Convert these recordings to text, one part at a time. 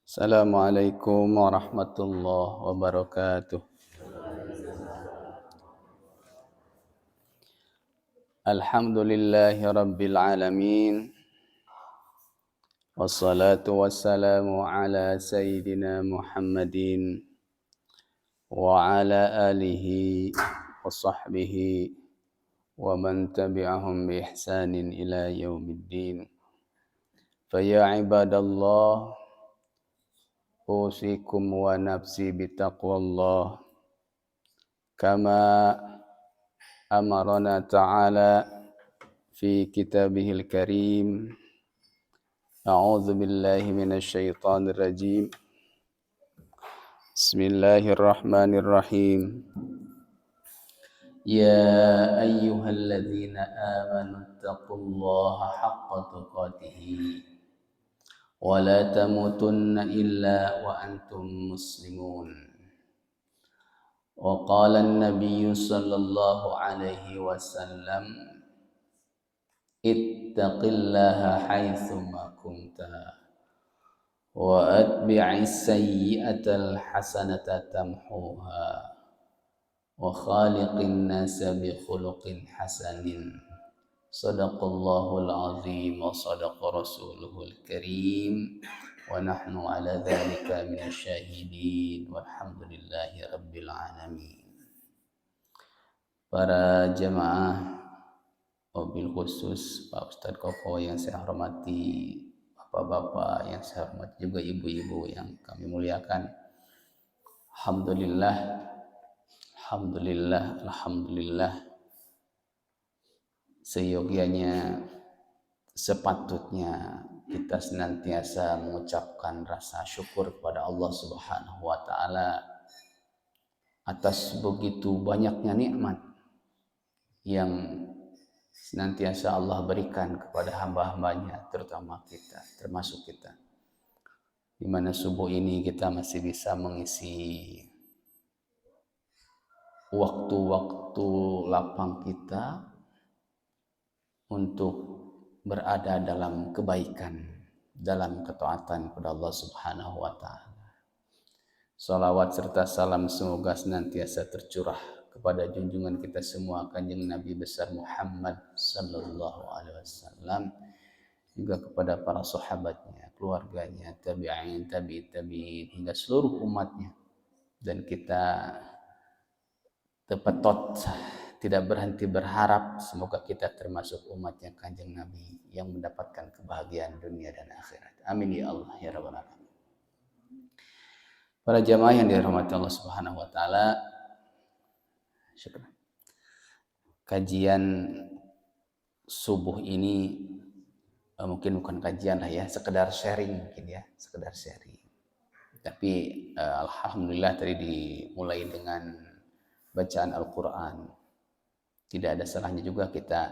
Assalamualaikum warahmatullahi wabarakatuh. Alhamdulillahi rabbil alamin. Wassalatu wassalamu ala sayyidina Muhammadin wa ala alihi wa sahbihi wa man tabi'ahum bi ihsanin ila yaumiddin. Faya ibadallah, usikum wa nafsi bitaqwallah kama amarana ta'ala fi kitabihil karim. A'udzu billahi minasy syaithanir rajim. Bismillahirrahmanirrahim. Ya ayyuhalladzina amanu taqullaha haqqa tuqatih wa la tamutunna illa wa antum muslimun. Wa qala an-nabiy sallallahu alaihi wasallam, ittaqillaha haitsu ma kunta wa atbi'is sayyi'atal hasanata tamhuha wa khaliqin nasa bi khuluqin hasanin. Sadaqallahul azim wa sadaqa rasuluhul karim wa nahnu ala dzalika minasyahidin walhamdulillahi rabbil alamin. Para jamaah, wabil khusus Pak Ustadz Koko yang saya hormati, bapak-bapak yang saya hormati, juga ibu-ibu yang kami muliakan. Alhamdulillah, alhamdulillah, alhamdulillah. Seyogianya, sepatutnya kita senantiasa mengucapkan rasa syukur kepada Allah Subhanahu wa taala atas begitu banyaknya nikmat yang senantiasa Allah berikan kepada hamba-hambanya, terutama kita, termasuk kita. Di mana subuh ini kita masih bisa mengisi waktu-waktu lapang kita untuk berada dalam kebaikan, dalam ketaatan kepada Allah Subhanahu wa taala. Salawat serta salam semoga senantiasa tercurah kepada junjungan kita semua, Kanjeng Nabi besar Muhammad sallallahu alaihi wasallam, juga kepada para sahabatnya, keluarganya, tabi'in, tabi'in hingga seluruh umatnya. Dan kita tepetot tidak berhenti berharap semoga kita termasuk umatnya Kanjeng Nabi yang mendapatkan kebahagiaan dunia dan akhirat. Amin ya Allah ya rabbal alamin. Para jamaah yang dirahmati Allah Subhanahu wa taala, syukur. Kajian subuh ini mungkin bukan kajian lah ya, sekedar sharing mungkin ya, sekedar sharing. Tapi alhamdulillah tadi dimulai dengan bacaan Al-Qur'an. Tidak ada salahnya juga kita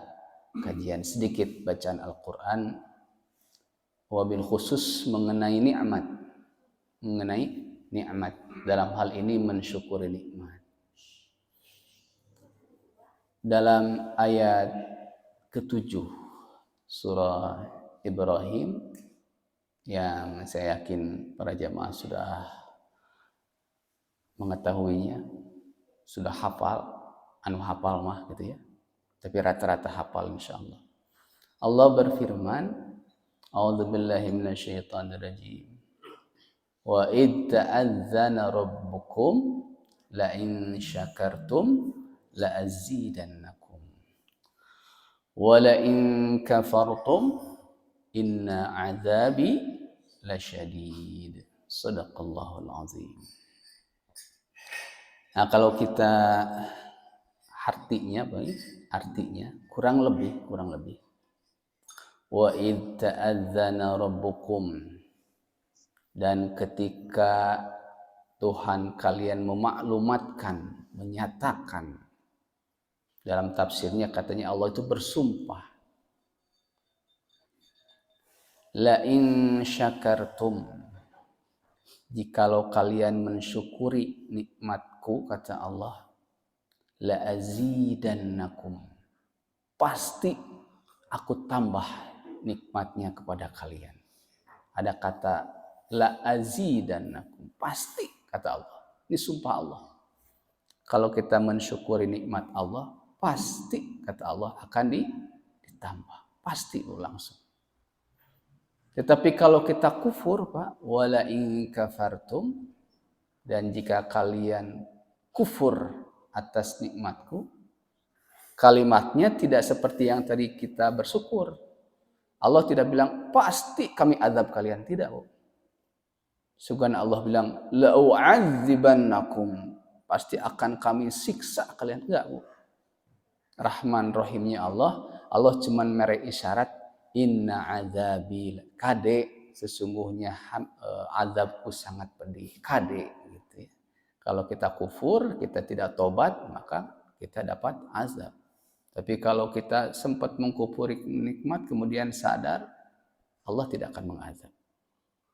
kajian sedikit bacaan Al-Qur'an, wabil khusus mengenai nikmat, dalam hal ini mensyukuri nikmat. Dalam ayat ke-7 surah Ibrahim yang saya yakin para jamaah sudah mengetahuinya, sudah hafal, hafal mah gitu ya, tapi rata-rata hafal insyaallah. Allah berfirman, a'udzubillahi minasyaitonir rajim. Wa id ta'adzana rabbukum la in syakartum la azidannakum wa la in kafartum inna 'adzabi lasyadid. Shadaqallahul azim. Nah, kalau kita artinya kurang lebih wa id ta'adzana rabbukum, dan ketika Tuhan kalian memaklumatkan, menyatakan, dalam tafsirnya katanya Allah itu bersumpah, la in syakartum, jikalau kalian mensyukuri nikmatku, kata Allah, la azidannakum, pasti aku tambah nikmatnya kepada kalian. Ada kata la azidannakum. Pasti kata Allah. Ini sumpah Allah. Kalau kita mensyukuri nikmat Allah, pasti kata Allah akan ditambah. Pasti langsung. Tetapi kalau kita kufur, Pak, wala in kafartum, dan jika kalian kufur atas nikmatku, kalimatnya tidak seperti yang tadi kita bersyukur. Allah tidak bilang pasti kami azab kalian, tidak. Sungguh Allah bilang la'u'adzibannakum, pasti akan kami siksa kalian, enggak. Rahman Rahimnya Allah cuman merek isyarat inna azabi kade, sesungguhnya azabku sangat pedih, kade gitu ya. Kalau kita kufur, kita tidak tobat, maka kita dapat azab. Tapi kalau kita sempat mengkufuri nikmat kemudian sadar, Allah tidak akan mengazab.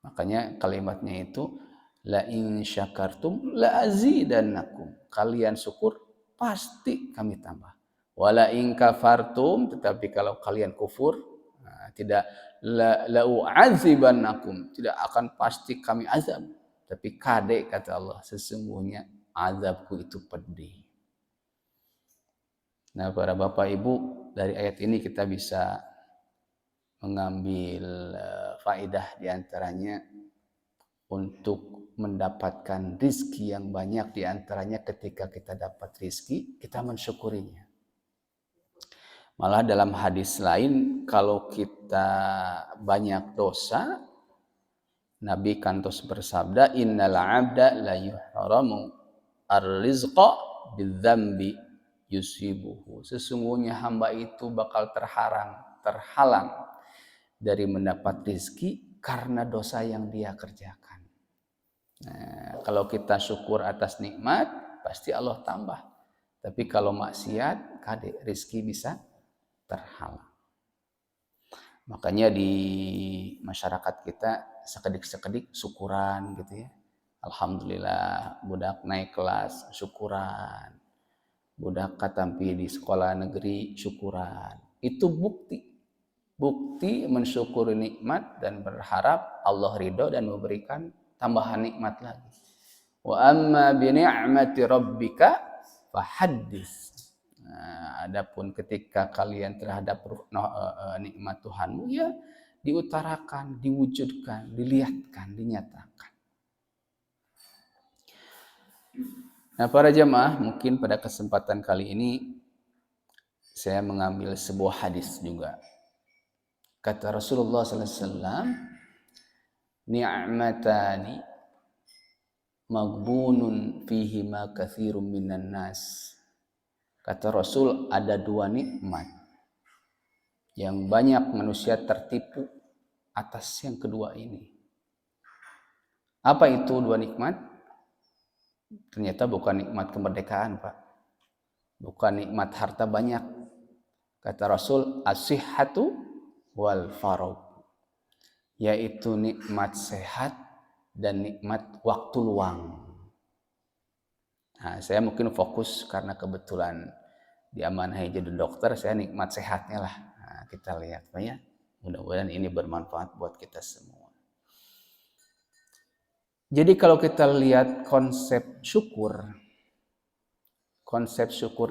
Makanya kalimatnya itu la in syakartum la azidannakum. Kalian syukur pasti kami tambah. Wala in kafartum, tetapi kalau kalian kufur, tidak la u'adzibannakum, tidak akan pasti kami azab. Tapi kade kata Allah, sesungguhnya azabku itu pedih. Nah, para Bapak Ibu, dari ayat ini kita bisa mengambil faedah diantaranya untuk mendapatkan rizki yang banyak, diantaranya ketika kita dapat rizki, kita mensyukurinya. Malah dalam hadis lain, kalau kita banyak dosa, Nabi kantos bersabda, innal abda la yuhramu ar-rizqa bidzambi yusibuhu. Sesungguhnya hamba itu bakal terhalang dari mendapat rizki karena dosa yang dia kerjakan. Nah, kalau kita syukur atas nikmat, pasti Allah tambah. Tapi kalau maksiat, kade rizki bisa terhalang. Makanya di masyarakat kita sekedik-sekedik syukuran gitu ya. Alhamdulillah budak naik kelas syukuran. Budak katampi di sekolah negeri syukuran. Itu bukti mensyukuri nikmat dan berharap Allah ridho dan memberikan tambahan nikmat lagi. Wa amma bi ni'mati rabbika fahaddits. Nah, adapun ketika kalian terhadap nikmat Tuhanmu, ya diutarakan, diwujudkan, dilihatkan, dinyatakan. Nah, para jamaah, mungkin pada kesempatan kali ini saya mengambil sebuah hadis juga. Kata Rasulullah SAW, ni'matani maghbunun fihima katsirun minan nas. Kata Rasul, ada dua nikmat yang banyak manusia tertipu atas yang kedua ini. Apa itu dua nikmat? Ternyata bukan nikmat kemerdekaan, Pak. Bukan nikmat harta banyak. Kata Rasul, as-sihhatu wal faragh, yaitu nikmat sehat dan nikmat waktu luang. Nah, saya mungkin fokus karena kebetulan diamanahi jadi dokter, saya nikmat sehatnya lah. Nah, kita lihat Pak ya. Mudah-mudahan ini bermanfaat buat kita semua. Jadi kalau kita lihat konsep syukur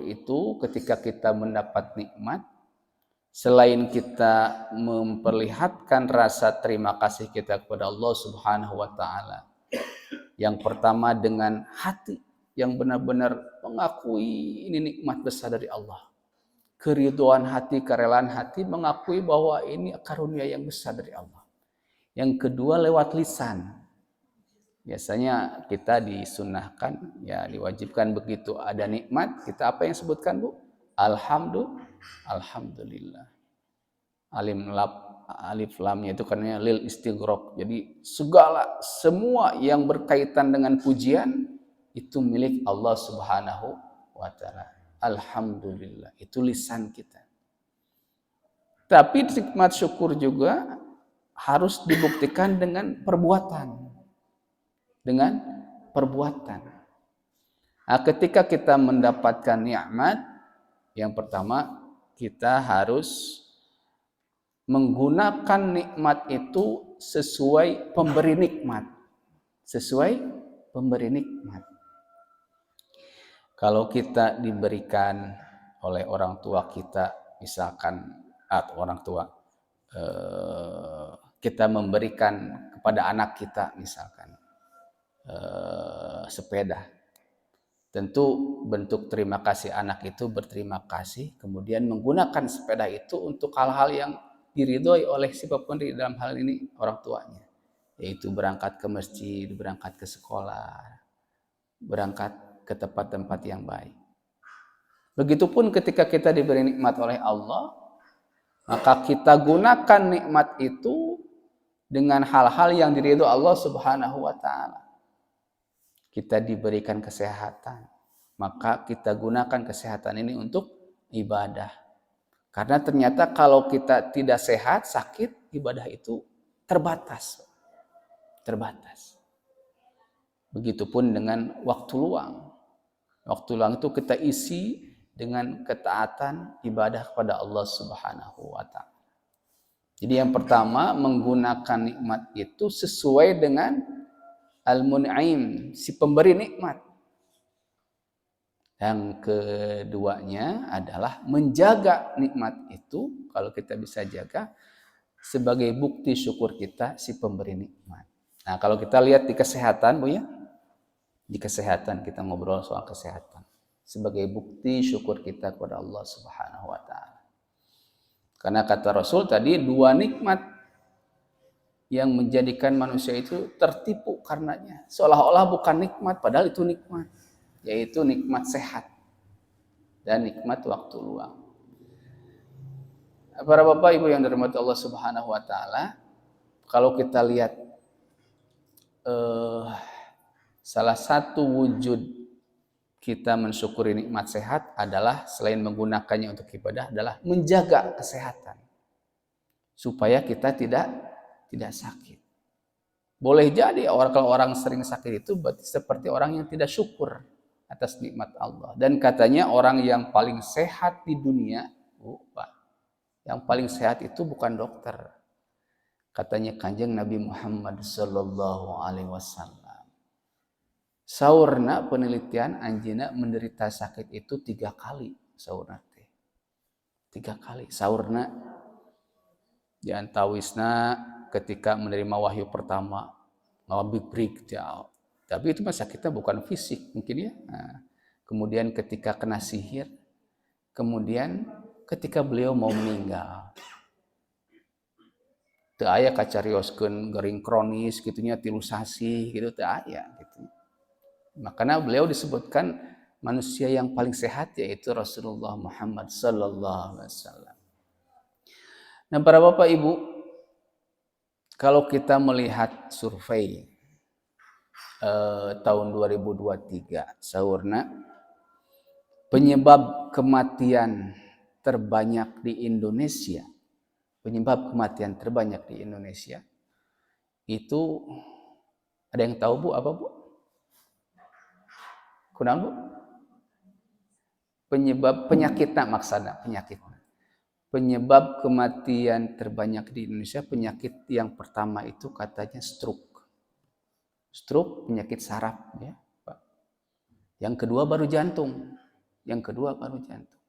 itu ketika kita mendapat nikmat, selain kita memperlihatkan rasa terima kasih kita kepada Allah Subhanahu wa taala. Yang pertama dengan hati yang benar-benar mengakui ini nikmat besar dari Allah. Keridhaan hati, kerelaan hati mengakui bahwa ini karunia yang besar dari Allah. Yang kedua lewat lisan. Biasanya kita disunahkan, ya diwajibkan begitu ada nikmat, kita apa yang sebutkan, Bu? Alhamdulillah. Alif lamnya itu karena lil istighraq. Jadi semua yang berkaitan dengan pujian itu milik Allah Subhanahu wa taala. Alhamdulillah, itu lisan kita. Tapi nikmat syukur juga harus dibuktikan dengan perbuatan. Nah, ketika kita mendapatkan nikmat, yang pertama kita harus menggunakan nikmat itu sesuai pemberi nikmat. Sesuai pemberi nikmat. Kalau kita diberikan oleh orang tua kita, misalkan atau orang tua, kita memberikan kepada anak kita misalkan sepeda, tentu bentuk terima kasih anak itu berterima kasih, kemudian menggunakan sepeda itu untuk hal-hal yang diridhoi oleh siapapun di dalam hal ini orang tuanya, yaitu berangkat ke masjid, berangkat ke sekolah, berangkat ke tempat-tempat yang baik. Begitupun ketika kita diberi nikmat oleh Allah, maka kita gunakan nikmat itu dengan hal-hal yang diridhoi Allah Subhanahu wa taala. Kita diberikan kesehatan, maka kita gunakan kesehatan ini untuk ibadah. Karena ternyata kalau kita tidak sehat, sakit, ibadah itu terbatas. Terbatas. Begitupun dengan waktu luang. Waktu luang itu kita isi dengan ketaatan ibadah kepada Allah Subhanahu wa taala. Jadi yang pertama, menggunakan nikmat itu sesuai dengan al-mun'im, si pemberi nikmat. Yang keduanya adalah menjaga nikmat itu, kalau kita bisa jaga, sebagai bukti syukur kita si pemberi nikmat. Nah, kalau kita lihat di kesehatan, Bu ya, di kesehatan, kita ngobrol soal kesehatan sebagai bukti syukur kita kepada Allah Subhanahu wa taala. Karena kata Rasul tadi, dua nikmat yang menjadikan manusia itu tertipu karenanya, seolah-olah bukan nikmat padahal itu nikmat, yaitu nikmat sehat dan nikmat waktu luang. Para Bapak Ibu yang dirahmati Allah Subhanahu wa taala, kalau kita lihat salah satu wujud kita mensyukuri nikmat sehat adalah selain menggunakannya untuk ibadah adalah menjaga kesehatan supaya kita tidak sakit. Boleh jadi kalau orang sering sakit itu berarti seperti orang yang tidak syukur atas nikmat Allah. Dan katanya orang yang paling sehat di dunia, yang paling sehat itu bukan dokter. Katanya Kanjeng Nabi Muhammad sallallahu alaihi wasallam. Saurna penelitian anjina menderita sakit itu 3 kali saurna teh. 3 kali saurna diantawisna ketika menerima wahyu pertama ngabik brik jauh. Tapi itu mah sakitnya bukan fisik mungkin ya. Nah, kemudian ketika kena sihir, kemudian ketika beliau mau meninggal. Teu aya kacarioskeun gering kronis gitunya tilu sasi gitu teu aya gitu. Makanya beliau disebutkan manusia yang paling sehat yaitu Rasulullah Muhammad sallallahu alaihi wasallam. Nah, para Bapak Ibu, kalau kita melihat survei tahun 2023 saurna, penyebab kematian terbanyak di Indonesia, penyebab kematian terbanyak di Indonesia itu ada yang tahu Bu apa Bu? Kunaon Bu? Penyebab penyakitnya maksudnya penyakitnya. Penyebab kematian terbanyak di Indonesia, penyakit yang pertama itu katanya stroke. Stroke penyakit saraf ya, Pak. Yang kedua baru jantung. Yang kedua baru jantung.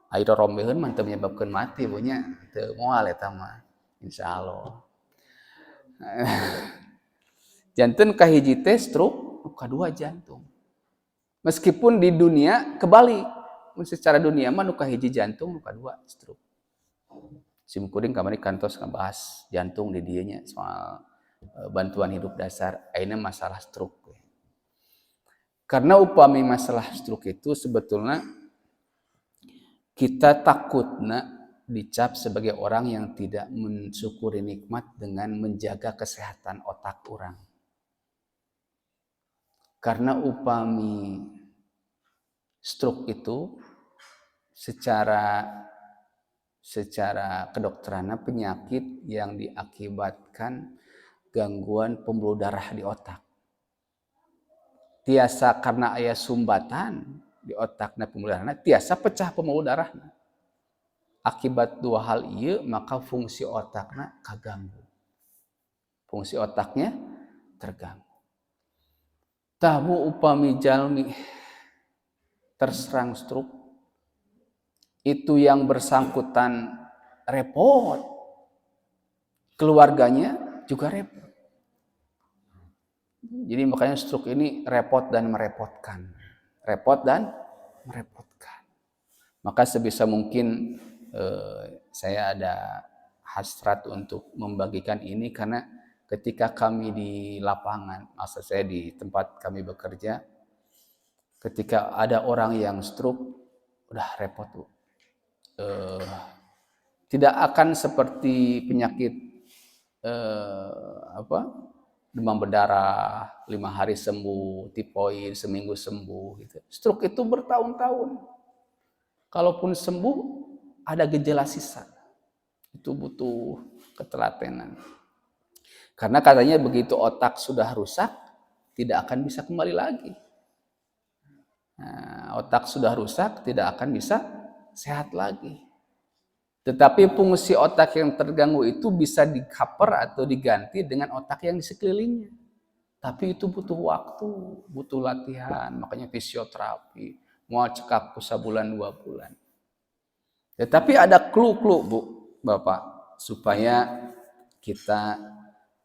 Air rombeun mah teu menyebabkeun mati Bu nya, teu moal eta mah. Insyaallah. Janten kahiji teh stroke, kadua jantung. Meskipun di dunia kebalik, secara dunia mah nu kahiji jantung, nu kadua stroke. Sim kuring kamari kantos ngabahas jantung di dieu nya soal bantuan hidup dasar, ayeuna masalah stroke. Karena upami masalah stroke itu sebetulnya kita takutna dicap sebagai orang yang tidak mensyukuri nikmat dengan menjaga kesehatan otak orang. Karena upami stroke itu secara kedokteran penyakit yang diakibatkan gangguan pembuluh darah di otak. Tiasa karena aya sumbatan di otakna pembuluh darahna, tiasa pecah pembuluh darahna. akibat dua hal ieu maka fungsi otakna kaganggu. Fungsi otaknya terganggu. Tahu upami jalmi terserang stroke, itu yang bersangkutan repot, keluarganya juga repot. Jadi makanya stroke ini repot dan merepotkan. Repot dan merepotkan. Maka sebisa mungkin saya ada hasrat untuk membagikan ini karena ketika kami di lapangan, maksud saya di tempat kami bekerja, ketika ada orang yang stroke, udah repot Bu. Tidak akan seperti penyakit demam berdarah 5 hari sembuh, tipoid seminggu sembuh gitu. Stroke itu bertahun-tahun. Kalaupun sembuh ada gejala sisa. Itu butuh ketelatenan. Karena katanya begitu otak sudah rusak, tidak akan bisa kembali lagi. Nah, otak sudah rusak, tidak akan bisa sehat lagi. Tetapi fungsi otak yang terganggu itu bisa di-cover atau diganti dengan otak yang di sekelilingnya. Tapi itu butuh waktu, butuh latihan, makanya fisioterapi, mau cekap sebulan 2 bulan. Tetapi ada clue-clue Bu, Bapak, supaya kita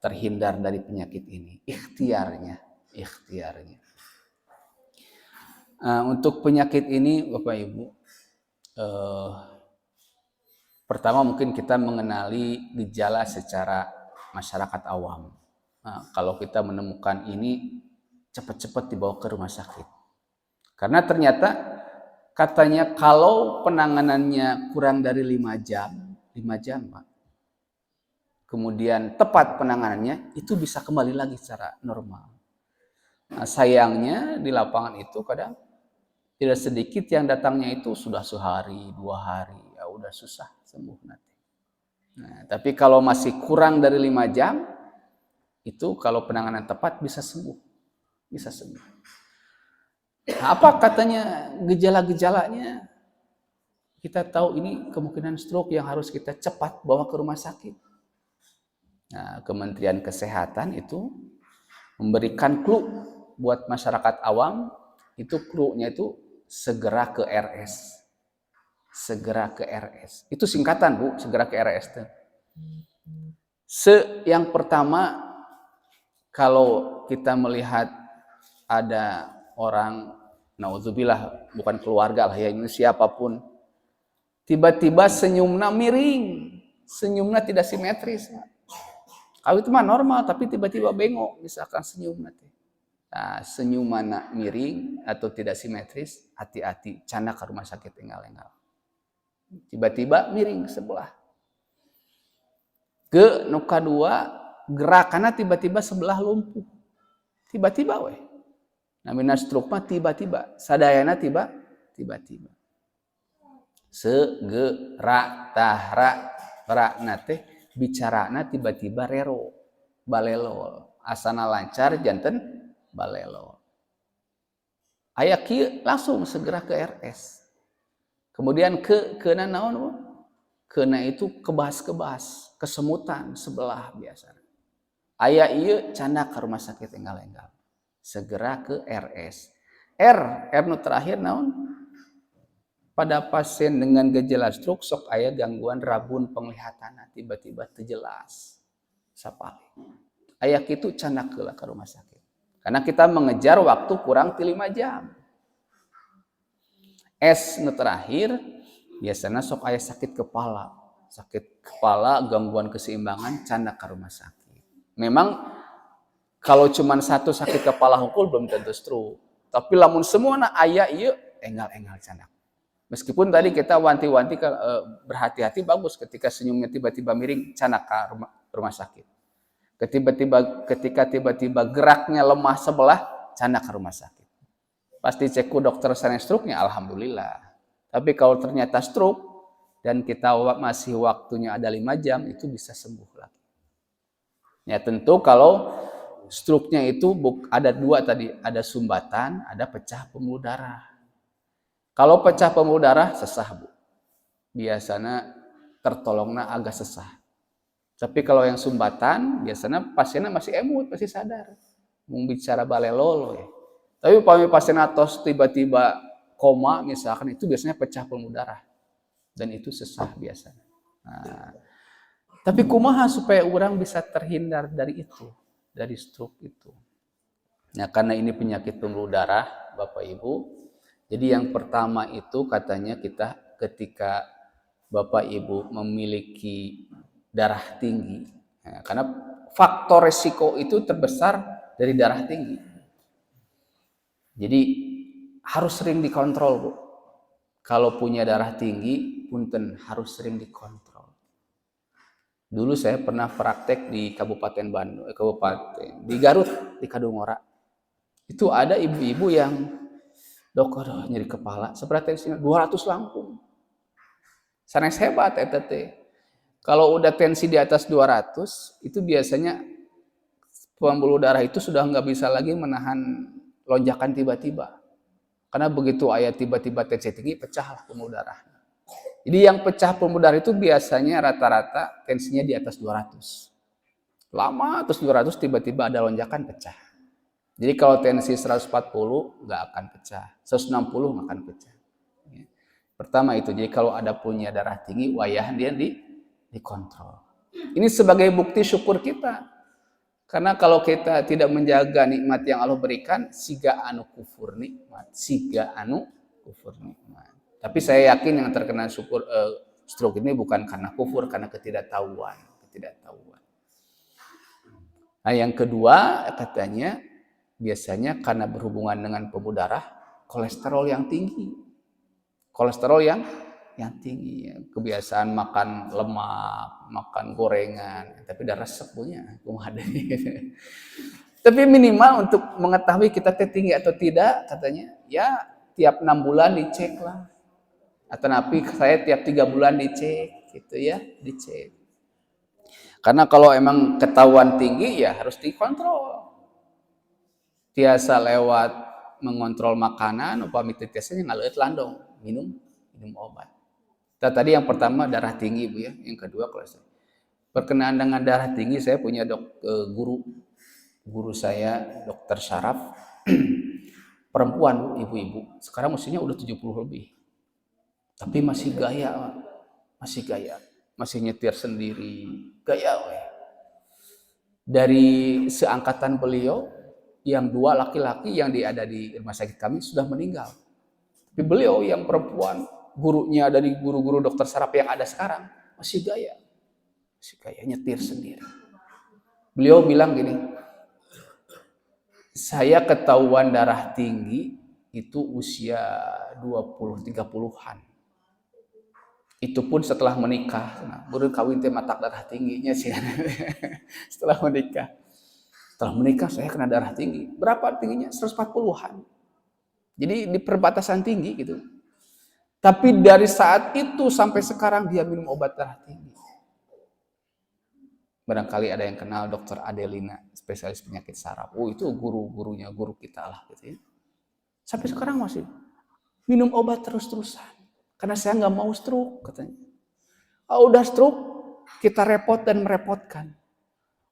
terhindar dari penyakit ini. Ikhtiarnya. Untuk penyakit ini Bapak Ibu, pertama mungkin kita mengenali gejala secara masyarakat awam. Nah, kalau kita menemukan ini, cepat-cepat dibawa ke rumah sakit. Karena ternyata katanya kalau penanganannya kurang dari 5 jam Pak, kemudian tepat penanganannya, itu bisa kembali lagi secara normal. Nah, sayangnya di lapangan itu kadang tidak sedikit yang datangnya itu sudah sehari, 2 hari, ya udah susah sembuh nanti. Nah, tapi kalau masih kurang dari 5 jam, itu kalau penanganan tepat bisa sembuh. Nah, apa katanya gejala-gejalanya? Kita tahu ini kemungkinan stroke yang harus kita cepat bawa ke rumah sakit. Nah, Kementerian Kesehatan itu memberikan clue buat masyarakat awam, itu clue-nya itu segera ke RS. Itu singkatan Bu, segera ke RS. Yang pertama, kalau kita melihat ada orang, naudzubillah, bukan keluarga lah ya, ini siapapun, tiba-tiba senyumnya miring, senyumnya tidak simetris. Kalau itu mah normal, tapi tiba-tiba bengok, misalkan senyum nanti. Nah, senyum mana miring atau tidak simetris, hati-hati, cana ke rumah sakit enggal-enggal. Tiba-tiba miring sebelah. Ke nuka 2, gerakannya tiba-tiba sebelah lumpuh. Tiba-tiba weh. Namanya stroke mah tiba-tiba, sadayana tiba-tiba. Segera tahra nate bicarana tiba-tiba rero, balelol, asana lancar janten balelol. Aya kieu langsung segera ke RS. Kemudian kena naon? Kena itu kebas, kesemutan sebelah biasa. Aya ieu canda ke rumah sakit enggal-enggal. Segera ke RS. R nu terakhir naon? Pada pasien dengan gejala stroke sok aya gangguan rabun penglihatan, tiba-tiba terjelas. Sapali. Aya kitu canak heula ke rumah sakit. Karena kita mengejar waktu kurang 5 jam. S nu terakhir biasanya sok aya sakit kepala, gangguan keseimbangan, canak ke rumah sakit. Memang kalau cuma satu sakit kepala hungkul belum tentu stroke. Tapi lamun semuanya aya ieu enggal-enggal canak. Meskipun tadi kita wanti-wanti berhati-hati bagus ketika senyumnya tiba-tiba miring, canak ke rumah sakit. Ketika tiba-tiba geraknya lemah sebelah, canak ke rumah sakit. Pasti cekku dokter sanes stroke-nya, alhamdulillah. Tapi kalau ternyata stroke dan kita masih waktunya ada 5 jam, itu bisa sembuh lagi. Ya tentu kalau stroke-nya itu ada 2 tadi, ada sumbatan, ada pecah pembuluh darah. Kalau pecah pembuluh darah sesah Bu. biasanya tertolongna agak sesah. Tapi kalau yang sumbatan biasanya pasiennya masih emut, masih sadar. Mau bicara balelolo ya. Tapi kalau pasien atos tiba-tiba koma misalkan itu biasanya pecah pembuluh darah dan itu sesah biasanya. Nah, tapi kumaha supaya orang bisa terhindar dari itu, dari stroke itu. Nah, karena ini penyakit pembuluh darah, Bapak Ibu. Jadi yang pertama itu katanya kita ketika Bapak Ibu memiliki darah tinggi. Nah, karena faktor resiko itu terbesar dari darah tinggi. Jadi harus sering dikontrol, Bu. Kalau punya darah tinggi, punten harus sering dikontrol. Dulu saya pernah praktek di Kabupaten Bandung, di Garut, di Kadungora. Itu ada ibu-ibu yang dok nyeri kepala, seperti 200 langkung. Sanes hebat teh. Kalau udah tensi di atas 200, itu biasanya pembuluh darah itu sudah nggak bisa lagi menahan lonjakan tiba-tiba. Karena begitu ayat tiba-tiba tensi tinggi, pecahlah pembuluh darah. Jadi yang pecah pembuluh darah itu biasanya rata-rata tensinya di atas 200. Lama terus 200 tiba-tiba ada lonjakan pecah. Jadi kalau tensi 140 nggak akan pecah, 160 nggak akan pecah. Pertama itu, jadi kalau ada punya darah tinggi, wayah dia dikontrol. Ini sebagai bukti syukur kita. Karena kalau kita tidak menjaga nikmat yang Allah berikan, siga anu kufur nikmat, siga anu kufur nikmat. Tapi saya yakin yang terkena stroke ini bukan karena kufur, karena ketidaktahuan. Nah, yang kedua katanya biasanya karena berhubungan dengan pembuluh darah, kolesterol yang tinggi. Kolesterol yang tinggi, kebiasaan makan lemak, makan gorengan, tapi udah resep punya. Tapi minimal untuk mengetahui kita tinggi atau tidak, katanya ya tiap 6 bulan dicek lah. Atau napi saya tiap 3 bulan dicek, gitu ya, dicek. Karena kalau emang ketahuan tinggi ya harus dikontrol. Tiasa lewat mengontrol makanan, upami tiasanya ngaleut landong, minum obat. Nah, tadi yang pertama darah tinggi, Bu ya. Yang kedua kolesterol. Berkenaan dengan darah tinggi, saya punya guru saya, dokter syaraf, perempuan, ibu-ibu. Sekarang usianya udah 70 lebih. Tapi masih gaya, masih nyetir sendiri, gaya. Dari seangkatan beliau, yang 2 laki-laki yang ada di rumah sakit kami sudah meninggal. Tapi beliau yang perempuan, gurunya dari guru-guru dokter saraf yang ada sekarang, masih gaya nyetir sendiri. Beliau bilang gini, saya ketahuan darah tinggi itu usia 20-30-an. Itu pun setelah menikah. Nah, baru kawin teh matak darah tingginya sih. Setelah menikah saya kena darah tinggi. Berapa tingginya? 140-an. Jadi di perbatasan tinggi gitu. Tapi dari saat itu sampai sekarang dia minum obat darah tinggi. Barangkali ada yang kenal Dr. Adelina, spesialis penyakit saraf. Oh, itu guru kita lah gitu ya. Sampai sekarang masih minum obat terus-terusan. Karena saya nggak mau stroke katanya. Udah stroke, kita repot dan merepotkan.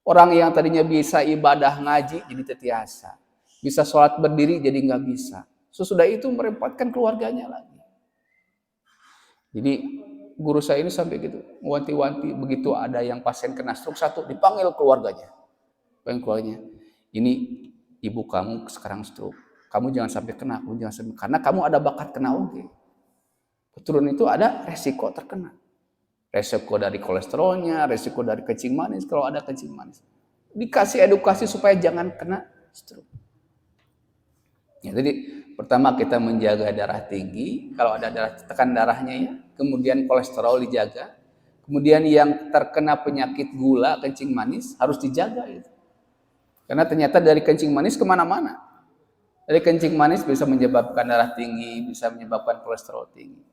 Orang yang tadinya bisa ibadah ngaji jadi tetiasa. Bisa sholat berdiri jadi nggak bisa. Sesudah itu merepotkan keluarganya lagi. Jadi guru saya ini sampai gitu, wanti-wanti begitu ada yang pasien kena stroke satu, dipanggil keluarganya. Ini ibu kamu sekarang stroke. Kamu jangan sampai kena, karena kamu ada bakat kena oke. Keturunan itu ada resiko terkena. Resiko dari kolesterolnya, resiko dari kencing manis kalau ada kencing manis. Dikasih edukasi supaya jangan kena stroke. Ya, jadi pertama kita menjaga darah tinggi, kalau ada tekan darahnya ya, kemudian kolesterol dijaga, kemudian yang terkena penyakit gula, kencing manis harus dijaga itu. Karena ternyata dari kencing manis kemana-mana. Dari kencing manis bisa menyebabkan darah tinggi, bisa menyebabkan kolesterol tinggi.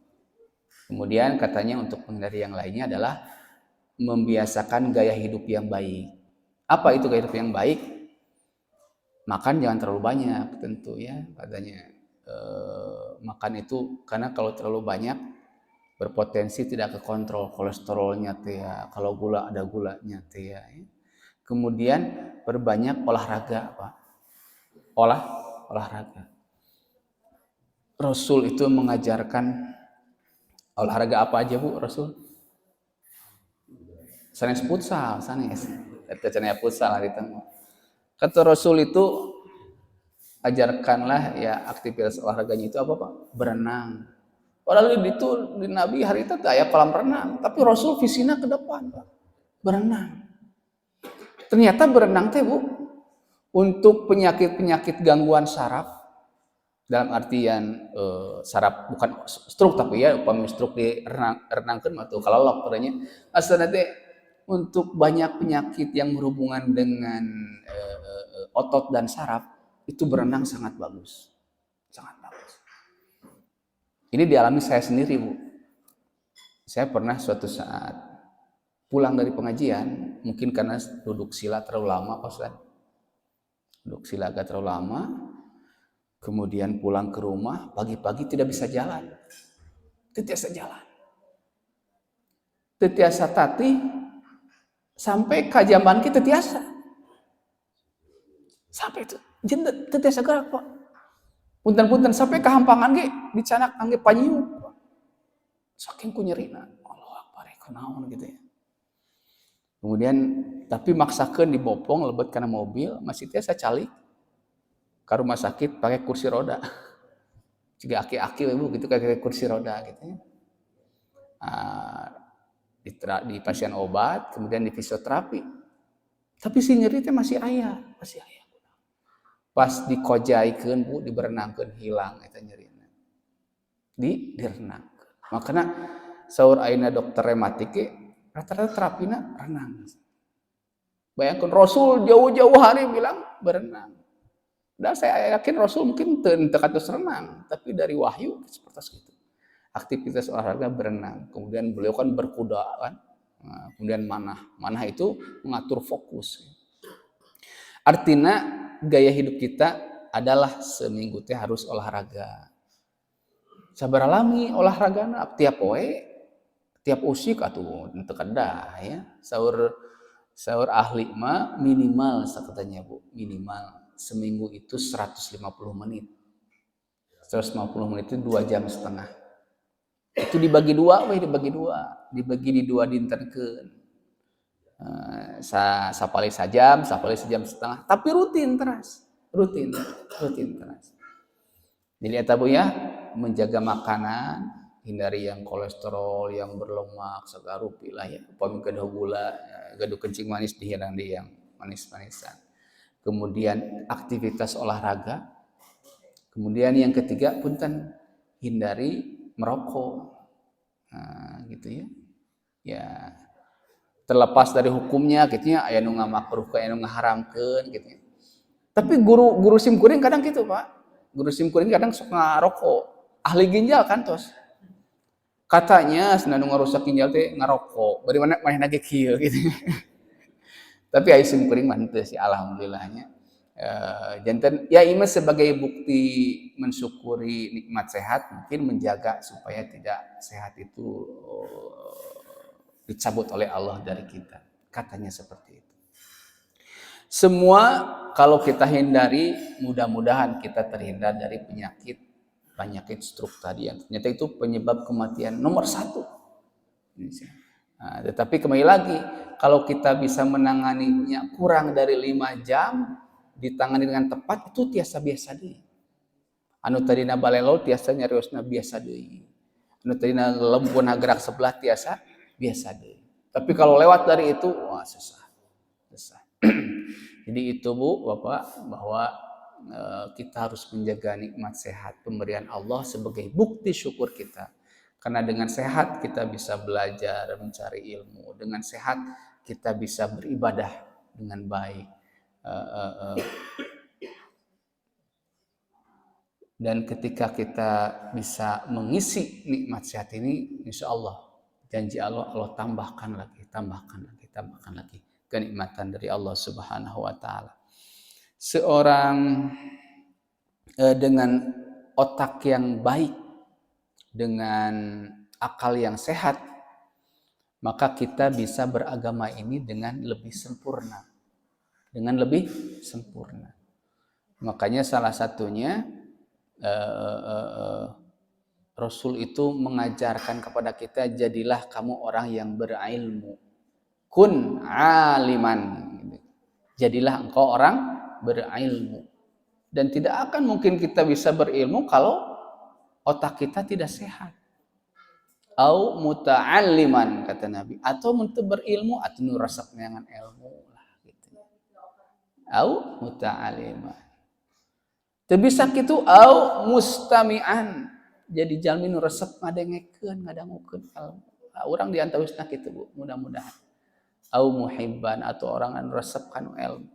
Kemudian katanya untuk menghindari yang lainnya adalah membiasakan gaya hidup yang baik. Apa itu gaya hidup yang baik? Makan jangan terlalu banyak tentu ya katanya. Makan itu karena kalau terlalu banyak berpotensi tidak kekontrol kolesterolnya teh ya, kalau gula ada gulanya teh ya. Kemudian berbanyak olahraga Pak. Olahraga. Rasul itu mengajarkan olahraga apa aja Bu Rasul? Sanes futsal, sanes. Eta cenah futsal hari teh. Kata Rasul itu ajarkanlah ya aktivitas olahraganya itu apa Pak? Berenang. Padahal itu di Nabi hari itu aya kolam renang, tapi Rasul visinya ke depan Pak. Berenang. Ternyata berenang teh Bu untuk penyakit-penyakit gangguan saraf dalam artian saraf bukan stroke tapi ya upami stroke di renangkeun atau kalolok katanya asal teh untuk banyak penyakit yang berhubungan dengan otot dan saraf itu berenang sangat bagus. Sangat bagus. Ini dialami saya sendiri, Bu. Saya pernah suatu saat pulang dari pengajian, mungkin karena duduk sila terlalu lama, Pak Ustaz. Duduk sila agak terlalu lama, kemudian pulang ke rumah, pagi-pagi tidak bisa jalan. Tetiasa jalan. Tetiasa tatih, sampai kajaman kita tetiasa. Sampai itu, tetiasa gerak, Pak. Punten-punten sampai kehampangan ge dicanak angge panyiu. Saking ku nyerina. Allahu Akbar, kunaon gitu ya. Kemudian tapi maksakeun dibopong lebet kana mobil, masih tiasa calik ke rumah sakit pakai kursi roda. Juga aki-aki we Bu gitu kayak kursi roda gitu ya. Di pasien obat, kemudian di fisioterapi. Tapi si nyeri teh masih aya. Pas dikojaikeun Bu, diberenangkeun hilang eta nyerina. Direnangkeun. Makanya saur ayeuna dokter rematik ge rata-rata terapina renang. Bayangkan Rasul jauh-jauh hari bilang berenang. Dan saya yakin Rasul mungkin teu kados renang, tapi dari wahyu seperti itu. Aktivitas olahraga berenang. Kemudian beliau kan berkuda kan. Nah, kemudian manah itu mengatur fokus. Artinya gaya hidup kita adalah seminggu teh harus olahraga. Sabar alami olahragana tiap poe, tiap usik atuh teu kedah ya. Saur ahli mah minimal sakatanya Bu, minimal seminggu itu 150 menit. 150 menit itu 2 jam setengah. Itu dibagi dua, dibagi di dua dintenkeun. Sapali sajam setengah, tapi rutin terus. Jadi eta Bu ya, menjaga makanan, hindari yang kolesterol, yang berlemak, sagarupi lah ya. Upami kedah gula, gaduh kencing manis dihirang di yang manis-manisan. Kemudian aktivitas olahraga. Kemudian yang ketiga punten hindari merokok. Nah, gitu ya. Ya terlepas dari hukumnya gitu ya, aya nu ngamakruh aya nu ngaharamkeun gitu ya. Tapi guru simkuring kadang gitu, Pak. Guru simkuring kadang suka ngarokok. Ahli ginjal kan tos. Katanya senanu ngarusak ginjal teh ngarokok. Bari manehna ge kieu gitu. Tapi aya simkuring mah henteu sih alhamdulillahnya. Janten ya ini sebagai bukti mensyukuri nikmat sehat, mungkin menjaga supaya tidak sehat itu dicabut oleh Allah dari kita. Katanya seperti itu. Semua kalau kita hindari, mudah-mudahan kita terhindar dari penyakit stroke tadi yang ternyata itu penyebab kematian nomor 1. Nah, tetapi kembali lagi, kalau kita bisa menanganinya kurang dari 5 jam, ditangani dengan tepat itu tiasa biasa deui. Anu tadina balelo tiasa nyariosna biasa deui. Anu tadina lempuna gerak sebelah tiasa biasa deui. Tapi kalau lewat dari itu, wah susah. Jadi itu Bu, Bapak, bahwa kita harus menjaga nikmat sehat pemberian Allah sebagai bukti syukur kita. Karena dengan sehat kita bisa belajar dan mencari ilmu. Dengan sehat kita bisa beribadah dengan baik. Dan ketika kita bisa mengisi nikmat sehat ini, insya Allah janji Allah tambahkan lagi kenikmatan dari Allah Subhanahu wa taala. Seorang dengan otak yang baik, dengan akal yang sehat, maka kita bisa beragama ini dengan lebih sempurna. Dengan lebih sempurna. Makanya salah satunya Rasul itu mengajarkan kepada kita, jadilah kamu orang yang berilmu. Kun aliman. Jadilah engkau orang berilmu. Dan tidak akan mungkin kita bisa berilmu kalau otak kita tidak sehat. Au muta'alliman, kata Nabi. Atau untuk berilmu, atau nurasak dengan ilmu. Gitu. Au muta'alliman. Terbisa kitu au mustami'an. Jadi jalmi nu resep ngadengekeun, ngadangukeun ilmu. Urang diantawisna kitu, Bu, mudah-mudahan. Au muhibban, atau orang anu resep kanu ilmu.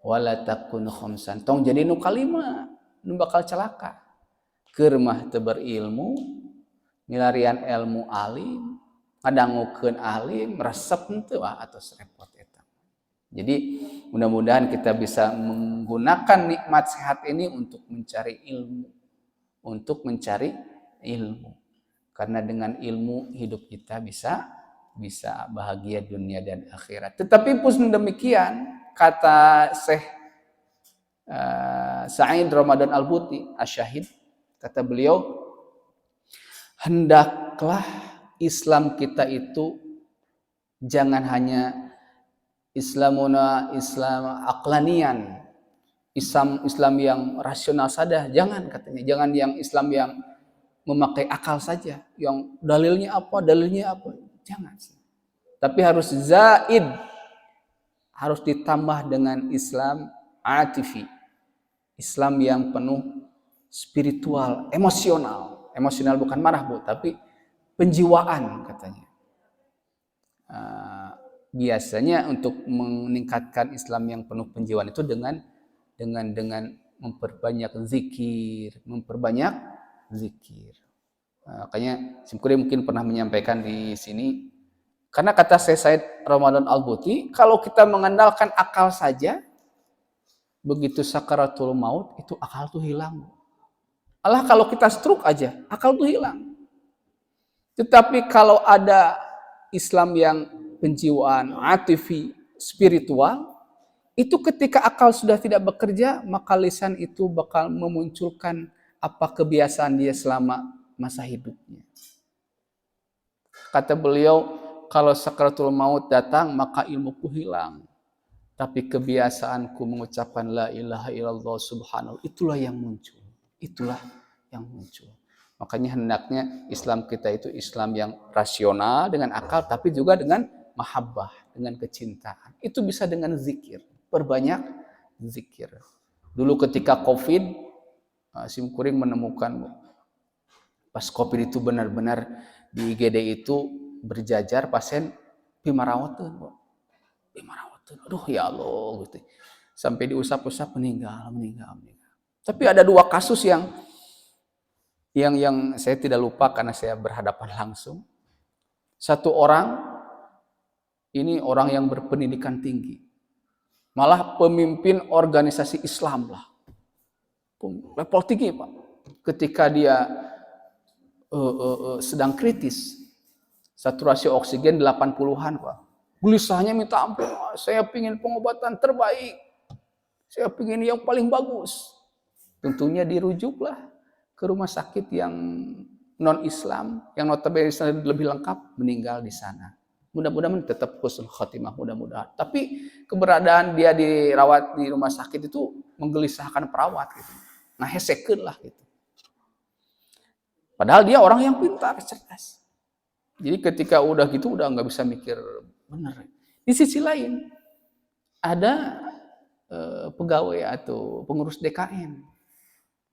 Wala takun khamsan. Tong jadi nu kalima, nu bakal celaka. Keur mah teu berilmu, milarian ilmu alim, ngadangukeun alim, resep henteu atau repot eta. Jadi mudah-mudahan kita bisa menggunakan nikmat sehat ini untuk mencari ilmu. Untuk mencari ilmu. Karena dengan ilmu hidup kita bisa bahagia dunia dan akhirat. Tetapi pun demikian, kata Syekh Sa'id Ramadan Al-Buti Asy-Syahid, kata beliau, hendaklah Islam kita itu jangan hanya Islamuna Islam aqlanian, Islam yang rasional saja, jangan, katanya. Jangan yang Islam yang memakai akal saja, yang dalilnya apa, jangan. Tapi harus zaid, harus ditambah dengan Islam atifi, Islam yang penuh spiritual, emosional. Emosional bukan marah, Bu, tapi penjiwaan, katanya. Biasanya untuk meningkatkan Islam yang penuh penjiwaan itu dengan memperbanyak zikir. Makanya Simkuri mungkin pernah menyampaikan di sini, karena kata Said Ramadan Al-Buti, kalau kita mengandalkan akal saja, begitu sakaratul maut itu akal tuh hilang. Allah, kalau kita stroke aja, akal tuh hilang. Tetapi kalau ada Islam yang penjiwaan, atifi, spiritual, itu ketika akal sudah tidak bekerja, maka lisan itu bakal memunculkan apa kebiasaan dia selama masa hidupnya. Kata beliau, kalau sakaratul maut datang, maka ilmuku hilang. Tapi kebiasaanku mengucapkan la ilaha illallah subhanallah, itulah yang muncul. Makanya hendaknya Islam kita itu Islam yang rasional dengan akal, tapi juga dengan mahabbah, dengan kecintaan. Itu bisa dengan zikir. Perbanyak zikir. Dulu ketika COVID, Simkuring menemukan pas COVID itu benar-benar di IGD itu berjajar pasien pimarawatun. Aduh ya Allah gitu. Sampai diusap-usap meninggal. Tapi ada 2 kasus yang saya tidak lupa karena saya berhadapan langsung. Satu orang, ini orang yang berpendidikan tinggi. Malah pemimpin organisasi Islam lah. Level tinggi, Pak. Ketika dia sedang kritis, saturasi oksigen 80-an, Pak. Gelisahnya minta ampun, saya ingin pengobatan terbaik. Saya ingin yang paling bagus. Tentunya dirujuklah ke rumah sakit yang non-Islam, yang notabene lebih lengkap, meninggal di sana. Mudah-mudahan tetap husnul khotimah, mudah-mudahan. Tapi keberadaan dia dirawat di rumah sakit itu menggelisahkan perawat gitu. Nah, hesekeun lah gitu. Padahal dia orang yang pintar, cerdas. Jadi ketika udah gitu udah nggak bisa mikir benar. Di sisi lain ada pegawai atau pengurus DKM,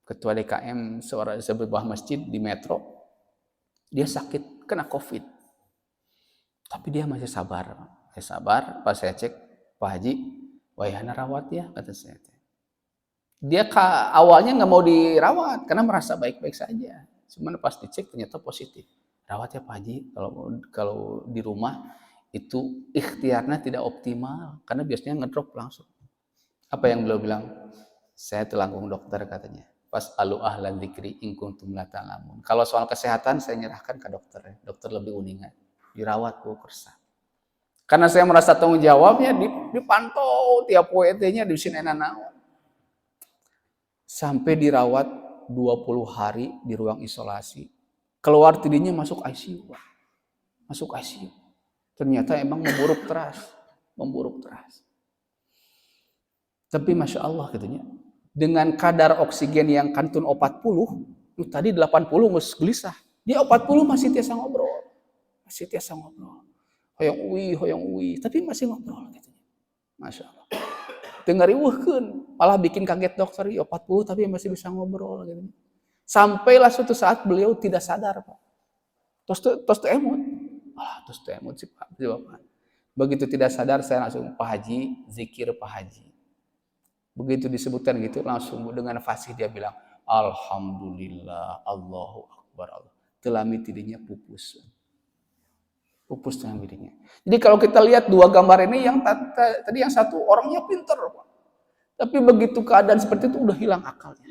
ketua DKM sebuah masjid di Metro, dia sakit kena COVID. Tapi dia masih sabar. Pas saya cek, Pak Haji, wayahna rawat ya, kata saya. Dia awalnya nggak mau dirawat karena merasa baik-baik saja. Cuman pas dicek ternyata positif. Rawat ya Pak Haji, kalau di rumah itu ikhtiarnya tidak optimal karena biasanya ngedrop langsung. Apa yang beliau bilang? Saya telanggung dokter, katanya. Fas'alu ahlan dzikri in kuntum la ta'lamun. Kalau soal kesehatan saya nyerahkan ke dokter. Dokter lebih uningan. Dirawat Bu kursa. Karena saya merasa tanggung jawabnya dipantau tiap WT-nya di sini naon. Sampai dirawat 20 hari di ruang isolasi. Keluar tidinya masuk ICU. Masuk ICU. Ternyata emang memburuk teras. Tapi Masya Allah katanya, dengan kadar oksigen yang kantun 40, itu tadi 80 nges gelisah. Dia 40 masih tiasa ngobrol. Hoyong uwi, tapi masih ngobrol katanya. Masya Allah. Dengar riweuhkeun, malah bikin kaget dokter, 40 tapi masih bisa ngobrol gitu. Sampailah suatu saat beliau tidak sadar, Pak. Tos emot. Tos emot sih Pak. Begitu tidak sadar saya langsung Pak Haji, zikir Pak Haji. Begitu disebutkan gitu langsung dengan fasih dia bilang alhamdulillah Allahu akbar Allah. Telami tidinya pupus telami tidinya. Jadi kalau kita lihat dua gambar ini yang tadi yang satu orangnya pintar, tapi begitu keadaan seperti itu udah hilang akalnya.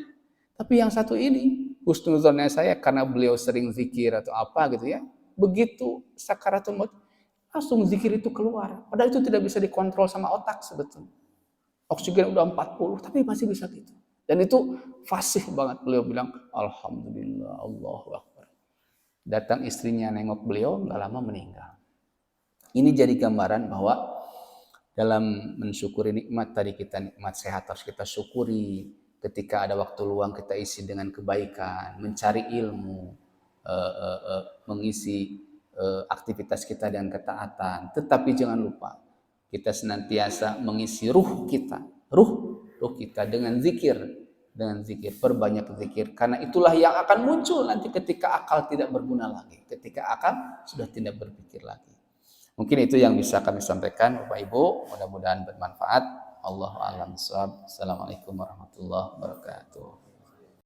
Tapi yang satu ini husnuzonnya saya karena beliau sering zikir atau apa gitu ya. Begitu sakaratul maut langsung zikir itu keluar. Padahal itu tidak bisa dikontrol sama otak sebetulnya. Oksigen udah 40, tapi masih bisa gitu. Dan itu fasih banget. Beliau bilang, alhamdulillah, Allahu akbar. Datang istrinya nengok beliau, nggak lama meninggal. Ini jadi gambaran bahwa dalam mensyukuri nikmat tadi kita, nikmat sehat harus kita syukuri. Ketika ada waktu luang kita isi dengan kebaikan, mencari ilmu, mengisi aktivitas kita dengan ketaatan. Tetapi jangan lupa, kita senantiasa mengisi ruh kita dengan zikir, perbanyak zikir, karena itulah yang akan muncul nanti ketika akal tidak berguna lagi, ketika akal sudah tidak berpikir lagi. Mungkin itu yang bisa kami sampaikan Bapak Ibu, mudah-mudahan bermanfaat. Allahu a'lam bishawab. Assalamualaikum warahmatullahi wabarakatuh.